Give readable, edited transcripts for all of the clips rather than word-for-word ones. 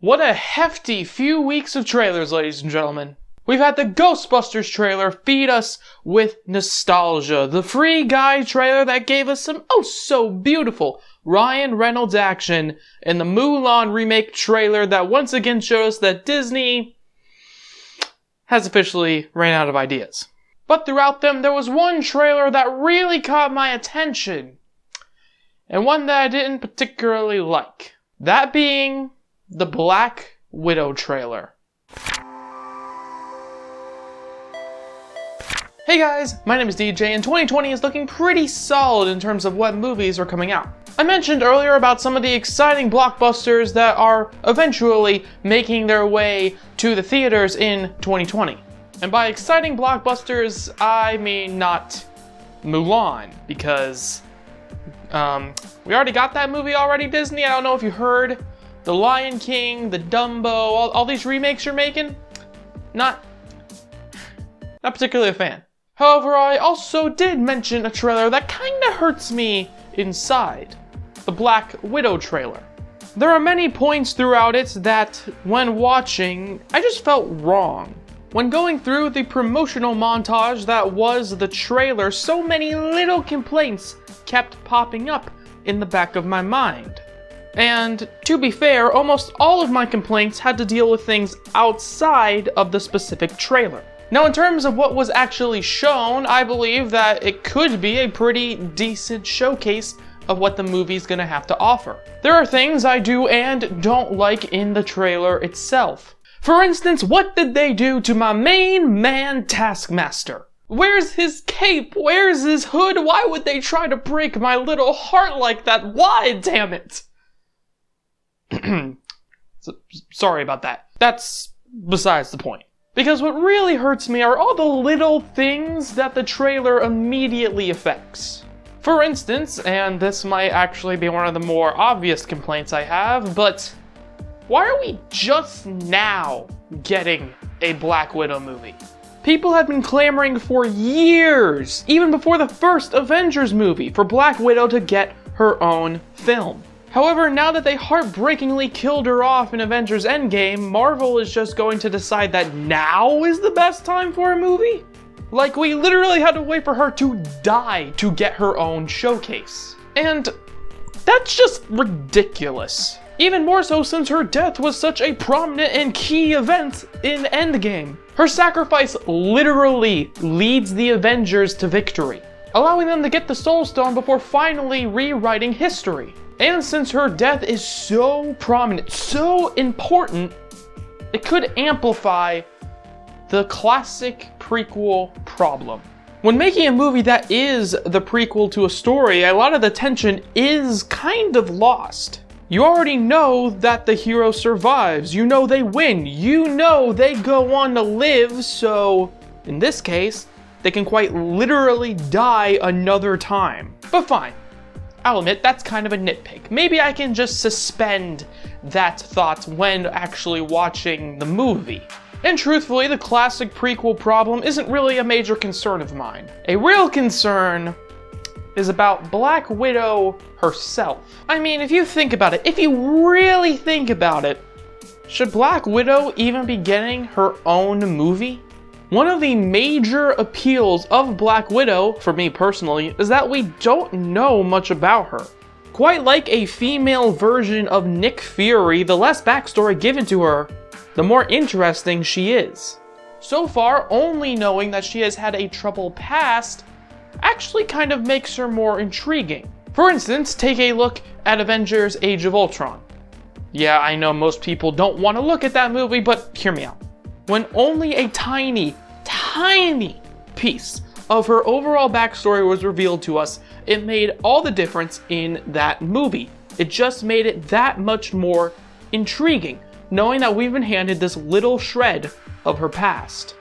What a hefty few weeks of trailers, ladies and gentlemen. We've had the Ghostbusters trailer feed us with nostalgia, the Free Guy trailer that gave us some so beautiful Ryan Reynolds action, and the Mulan remake trailer that once again showed us that Disney has officially ran out of ideas. But throughout them, there was one trailer that really caught my attention, and one that I didn't particularly like. That being the Black Widow trailer. Hey guys, my name is DJ, and 2020 is looking pretty solid in terms of what movies are coming out. I mentioned earlier about some of the exciting blockbusters that are eventually making their way to the theaters in 2020. And by exciting blockbusters, I mean not Mulan, because we already got that movie already, Disney. I don't know if you heard. The Lion King, the Dumbo, all these remakes you're making, not particularly a fan. However, I also did mention a trailer that kinda hurts me inside. The Black Widow trailer. There are many points throughout it that, when watching, I just felt wrong. When going through the promotional montage that was the trailer, so many little complaints kept popping up in the back of my mind. And to be fair, almost all of my complaints had to deal with things outside of the specific trailer. Now, in terms of what was actually shown, I believe that it could be a pretty decent showcase of what the movie's gonna have to offer. There are things I do and don't like in the trailer itself. For instance, what did they do to my main man, Taskmaster? Where's his cape? Where's his hood? Why would they try to break my little heart like that? Why, damn it? Sorry about that. That's besides the point. Because what really hurts me are all the little things that the trailer immediately affects. For instance, and this might actually be one of the more obvious complaints I have, but why are we just now getting a Black Widow movie? People have been clamoring for years, even before the first Avengers movie, for Black Widow to get her own film. However, now that they heartbreakingly killed her off in Avengers Endgame, Marvel is just going to decide that now is the best time for a movie? Like, we literally had to wait for her to die to get her own showcase. And that's just ridiculous. Even more so since her death was such a prominent and key event in Endgame. Her sacrifice literally leads the Avengers to victory, allowing them to get the Soul Stone before finally rewriting history. And since her death is so prominent, so important, it could amplify the classic prequel problem. When making a movie that is the prequel to a story, a lot of the tension is kind of lost. You already know that the hero survives, you know they win, you know they go on to live, so in this case, they can quite literally die another time. But fine. I'll admit, that's kind of a nitpick. Maybe I can just suspend that thought when actually watching the movie. And truthfully, the classic prequel problem isn't really a major concern of mine. A real concern is about Black Widow herself. I mean, if you think about it, if you really think about it, should Black Widow even be getting her own movie? One of the major appeals of Black Widow, for me personally, is that we don't know much about her. Quite like a female version of Nick Fury, the less backstory given to her, the more interesting she is. So far, only knowing that she has had a troubled past actually kind of makes her more intriguing. For instance, take a look at Avengers Age of Ultron. Yeah, I know most people don't want to look at that movie, but hear me out. When only a tiny piece of her overall backstory was revealed to us, it made all the difference in that movie. It just made it that much more intriguing, knowing that we've been handed this little shred of her past.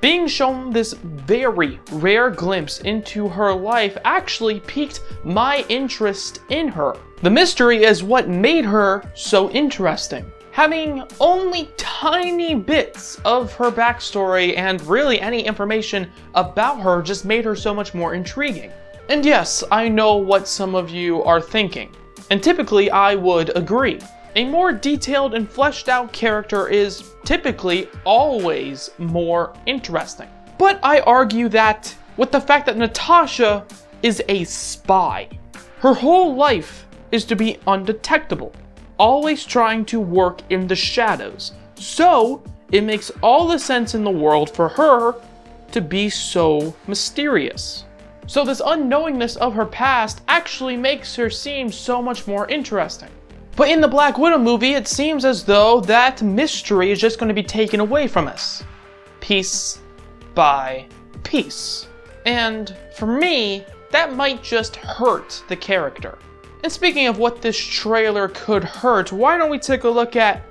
Being shown this very rare glimpse into her life actually piqued my interest in her. The mystery is what made her so interesting. Having only tiny bits of her backstory and really any information about her just made her so much more intriguing. And yes, I know what some of you are thinking, and typically I would agree. A more detailed and fleshed out character is typically always more interesting. But I argue that with the fact that Natasha is a spy, her whole life is to be undetectable, always trying to work in the shadows. So it makes all the sense in the world for her to be so mysterious. So this unknowingness of her past actually makes her seem so much more interesting. But in the Black Widow movie, it seems as though that mystery is just going to be taken away from us, piece by piece. And for me, that might just hurt the character. And speaking of what this trailer could hurt, why don't we take a look at,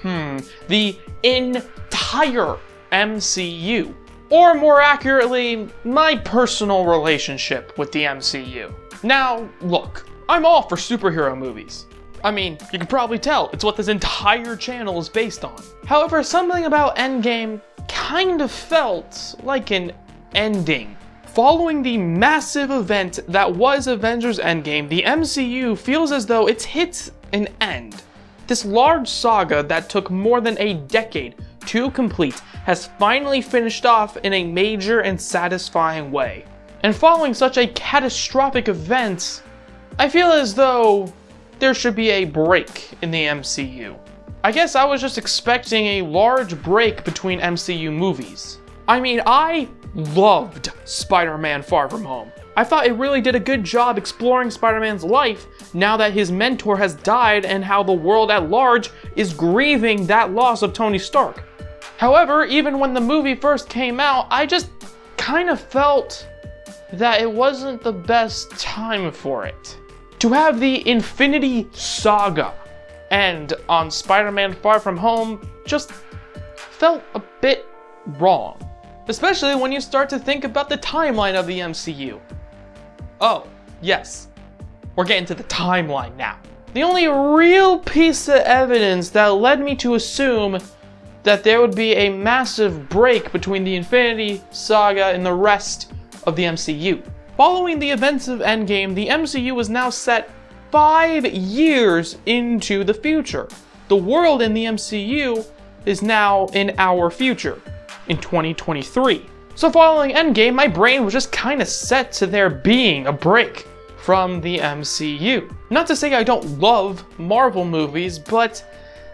the entire MCU? Or more accurately, my personal relationship with the MCU. Now, look, I'm all for superhero movies. I mean, you can probably tell, it's what this entire channel is based on. However, something about Endgame kind of felt like an ending. Following the massive event that was Avengers Endgame, the MCU feels as though it's hit an end. This large saga that took more than a decade to complete has finally finished off in a major and satisfying way. And following such a catastrophic event, I feel as though there should be a break in the MCU. I guess I was just expecting a large break between MCU movies. I mean, I loved Spider-Man Far From Home. I thought it really did a good job exploring Spider-Man's life now that his mentor has died and how the world at large is grieving that loss of Tony Stark. However, even when the movie first came out, I just kind of felt that it wasn't the best time for it. To have the Infinity Saga end on Spider-Man Far From Home just felt a bit wrong. Especially when you start to think about the timeline of the MCU. Oh, yes, we're getting to the timeline now. The only real piece of evidence that led me to assume that there would be a massive break between the Infinity Saga and the rest of the MCU. Following the events of Endgame, the MCU is now set 5 years into the future. The world in the MCU is now in our future, in 2023. So following Endgame, my brain was just kind of set to there being a break from the MCU. Not to say I don't love Marvel movies, but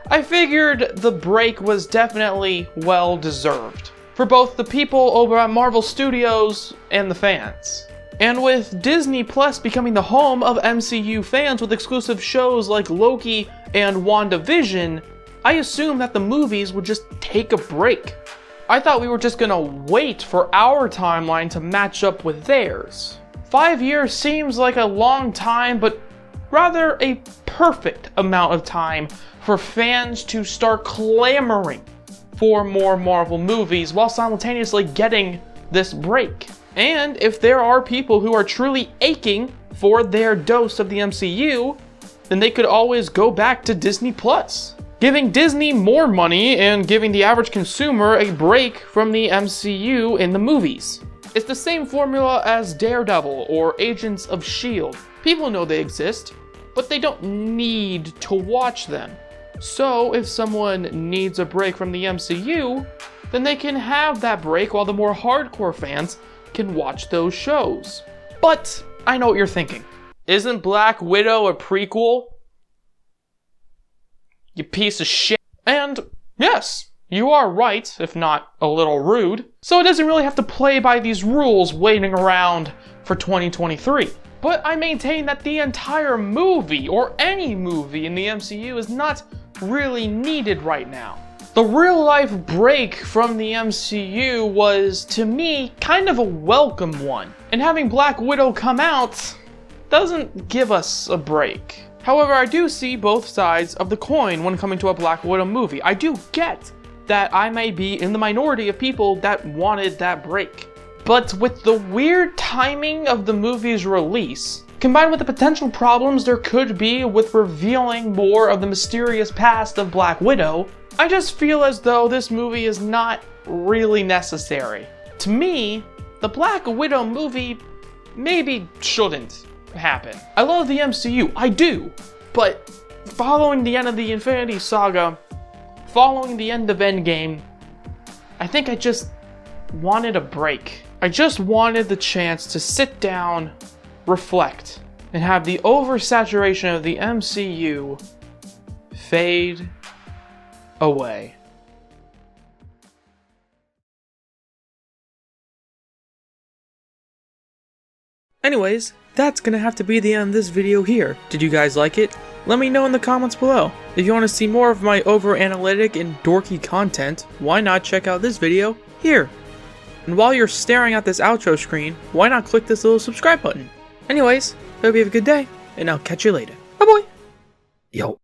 I figured the break was definitely well deserved for both the people over at Marvel Studios and the fans. And with Disney Plus becoming the home of MCU fans with exclusive shows like Loki and WandaVision, I assumed that the movies would just take a break. I thought we were just gonna wait for our timeline to match up with theirs. 5 years seems like a long time, but rather a perfect amount of time for fans to start clamoring for more Marvel movies while simultaneously getting this break. And if there are people who are truly aching for their dose of the MCU, then they could always go back to Disney Plus, giving Disney more money and giving the average consumer a break from the MCU in the movies. It's the same formula as Daredevil or Agents of S.H.I.E.L.D. People know they exist, but they don't need to watch them. So if someone needs a break from the MCU, then they can have that break while the more hardcore fans can watch those shows. But I know what you're thinking. Isn't Black Widow a prequel? You piece of shit. And yes, you are right, if not a little rude. So it doesn't really have to play by these rules waiting around for 2023. But I maintain that the entire movie, or any movie in the MCU, is not really needed right now. The real-life break from the MCU was, to me, kind of a welcome one. And having Black Widow come out doesn't give us a break. However, I do see both sides of the coin when coming to a Black Widow movie. I do get that I may be in the minority of people that wanted that break. But with the weird timing of the movie's release, combined with the potential problems there could be with revealing more of the mysterious past of Black Widow, I just feel as though this movie is not really necessary. To me, the Black Widow movie maybe shouldn't happen. I love the MCU, I do, but following the end of the Infinity Saga, following the end of Endgame, I think I just wanted a break. I just wanted the chance to sit down, reflect, and have the oversaturation of the MCU fade away. Anyways, that's gonna have to be the end of this video here. Did you guys like it? Let me know in the comments below. If you want to see more of my over-analytic and dorky content, why not check out this video here? And while you're staring at this outro screen, why not click this little subscribe button? Anyways, hope you have a good day, and I'll catch you later. Bye-bye! Yo.